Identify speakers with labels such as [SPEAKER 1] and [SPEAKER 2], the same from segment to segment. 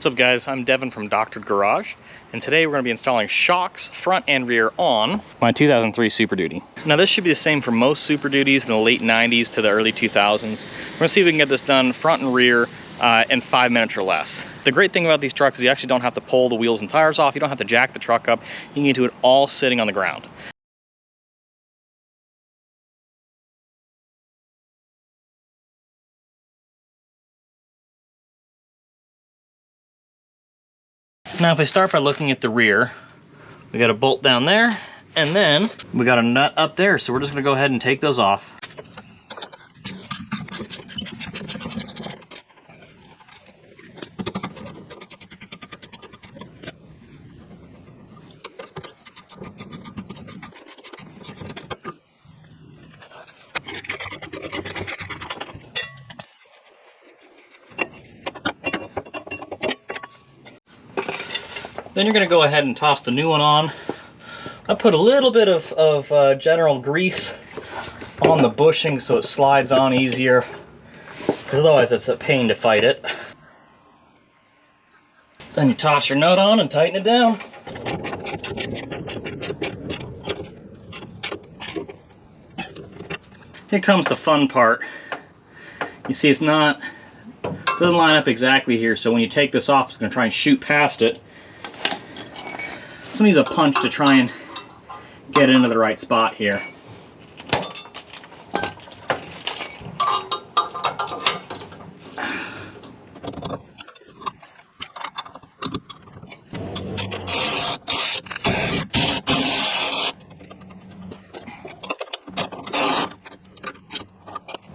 [SPEAKER 1] What's up guys, I'm Devin from Doctored Garage, and today we're going to be installing shocks front and rear on my 2003 Super Duty. Now this should be the same for most Super Duties in the late 90s to the early 2000s. We're going to see if we can get this done front and rear in 5 minutes or less. The great thing about these trucks is you actually don't have to pull the wheels and tires off, you don't have to jack the truck up, you can do it all sitting on the ground. Now if I start by looking at the rear, we got a bolt down there, and then we got a nut up there, so we're just gonna go ahead and take those off. Then you're going to go ahead and toss the new one on. I put a little bit of general grease on the bushing so it slides on easier, because otherwise it's a pain to fight it. Then you toss your nut on and tighten it down. Here comes the fun part. You see it doesn't line up exactly here, so when you take this off it's going to try and shoot past it. So it needs a punch to try and get into the right spot here.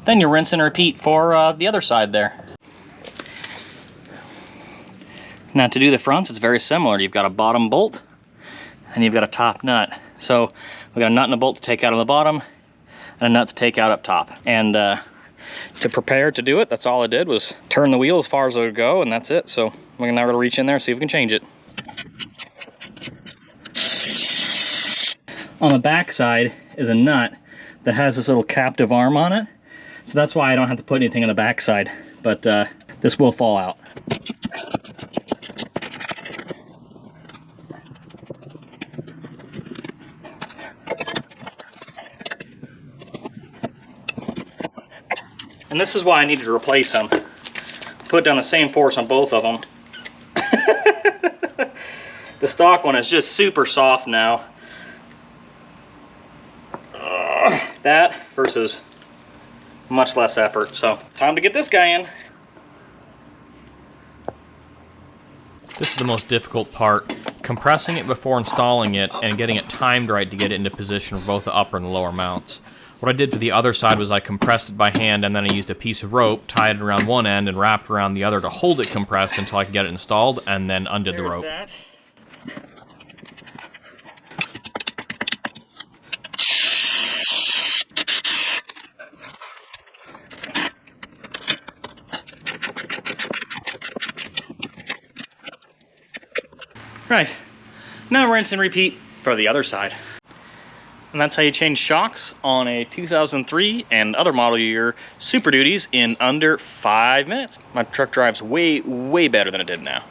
[SPEAKER 1] Then you rinse and repeat for the other side there. Now to do the fronts, it's very similar. You've got a bottom bolt and you've got a top nut. So we got a nut and a bolt to take out on the bottom and a nut to take out up top. And to prepare to do it, that's all I did was turn the wheel as far as it would go, and that's it. So we're now gonna reach in there and see if we can change it. On the back side is a nut that has this little captive arm on it. So that's why I don't have to put anything on the back side, but this will fall out. And this is why I needed to replace them. Put down the same force on both of them. The stock one is just super soft now. That versus much less effort. So time to get this guy in.
[SPEAKER 2] This is the most difficult part, compressing it before installing it and getting it timed right to get it into position for both the upper and the lower mounts. What I did for the other side was I compressed it by hand, and then I used a piece of rope, tied it around one end and wrapped around the other to hold it compressed until I could get it installed, and then undid the rope.
[SPEAKER 1] That. Right, now rinse and repeat for the other side. And that's how you change shocks on a 2003 and other model year Super Duties in under 5 minutes. My truck drives way, way better than it did now.